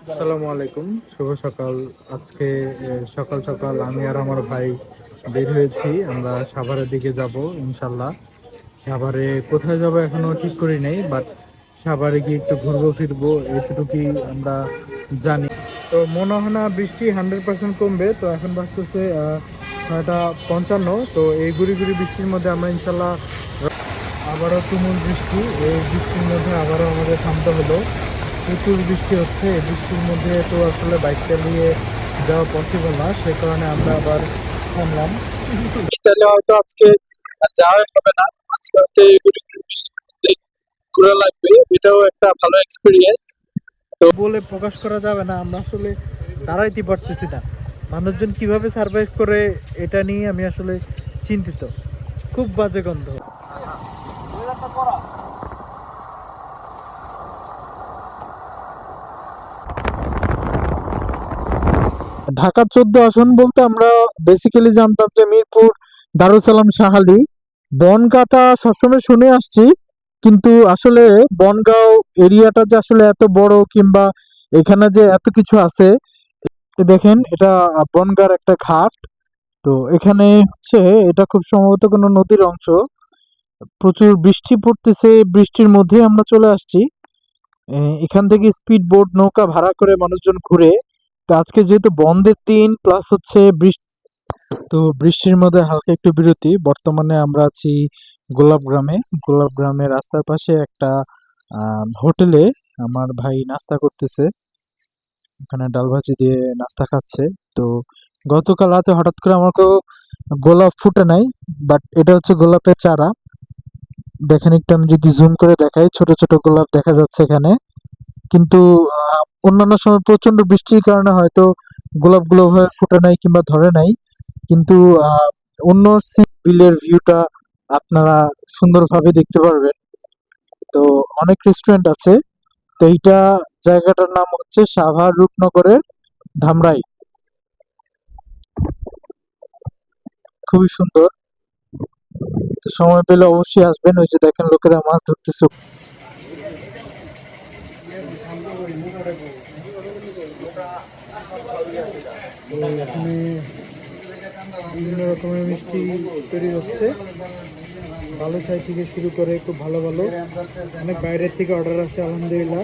আসসালামু আলাইকুম, শুভ সকাল। আজকে সকাল সকাল আমি আর আমার ভাই বের হয়েছি। আমরা সাভারের দিকে যাব ইনশাল্লাহ। সাভারে কোথায় যাব এখনো ঠিক করি নাই, বাট সাভারে গিয়ে একটু ঘুরবো ফিরবো এতটুকুই আমরা জানি। তো মনে হয় না বৃষ্টি 100% কমবে। তো এখন বাজতেছে 9:55। তো এই গুড়ি গুড়ি বৃষ্টির মধ্যে আমরা ইনশাল্লাহ আবারও তুমুল বৃষ্টি, এই বৃষ্টির মধ্যে আবারও আমাদের থামতে হলো। প্রচুর বৃষ্টি হচ্ছে, এই বৃষ্টির মধ্যে তো আসলে বাইক চালিয়ে যাওয়া পসিবল না, সে কারণে আমরা আবার থামলাম। তাহলে হয়তো আজকে আর যাওয়াই হবে না। আজকে হয়তো এই বৃষ্টির মধ্যে ঘোরা লাগবে, এটাও একটা ভালো এক্সপিরিয়েন্স। বলে প্রকাশ করা যাবে না, আমরা আসলে দাঁড়াইতে পারতেছি না। মানুষজন কিভাবে সার্ভাইভ করে এটা নিয়ে আমি আসলে চিন্তিত। খুব বাজে গন্ধ। ঢাকা 14 আসন বলতে আমরা বেসিক্যালি জানতাম যে মিরপুর, দারুস সালাম, শাহালি, বনগাঁটা সবসময় শুনে আসছি, কিন্তু আসলে বনগাঁও এরিয়াটা যে আসলে এত বড় কিংবা এখানে যে এত কিছু আছে। দেখেন এটা বনগাঁর একটা ঘাট। তো এখানে হচ্ছে এটা খুব সম্ভবত কোনো নদীর অংশ। প্রচুর বৃষ্টি পড়তেছে, বৃষ্টির মধ্যে আমরা চলে আসছি। এখান থেকে স্পিড বোট নৌকা ভাড়া করে মানুষজন ঘুরে। তো আজকে যেহেতু বন্ধের দিন প্লাস হচ্ছে বৃষ্টি, তো বৃষ্টির মধ্যে হালকা একটু বিরতি। বর্তমানে আমরা আছি গোলাপ গ্রামে। গোলাপ গ্রামে রাস্তার পাশে একটা হোটেলে আমার ভাই নাস্তা করতেছে, এখানে ডাল ভাজি দিয়ে নাস্তা খাচ্ছে। তো গতকাল রাতে হঠাৎ করে আমাকে গোলাপ ফুটে নাই, বাট এটা হচ্ছে গোলাপের চারা। দেখেন একটু আমি যদি জুম করে দেখাই, ছোট ছোট গোলাপ দেখা যাচ্ছে এখানে। কিন্তু অন্যান্য সময় প্রচন্ড বৃষ্টির কারণে হয়তো গোলাপগুলো ওভাবে ফুটে নাই কিংবা ধরে নাই। কিন্তু অন্য বিলের ভিউটা আপনারা সুন্দরভাবে দেখতে পারবেন। তো অনেক রেস্টুরেন্ট আছে। তো এইটা জায়গাটার নাম হচ্ছে সাভার রূপনগরের ধামরাই। খুবই সুন্দর। তো সময় পেলে অবশ্যই আসবেন। ওই যে দেখেন লোকেরা মাছ ধরতেছে। এখানে বিভিন্ন রকমের মিষ্টি তৈরি হচ্ছে, বালুশাই থেকে শুরু করে খুব ভালো ভালো অনেক বাইরের থেকে অর্ডার আসছে আলহামদুলিল্লাহ।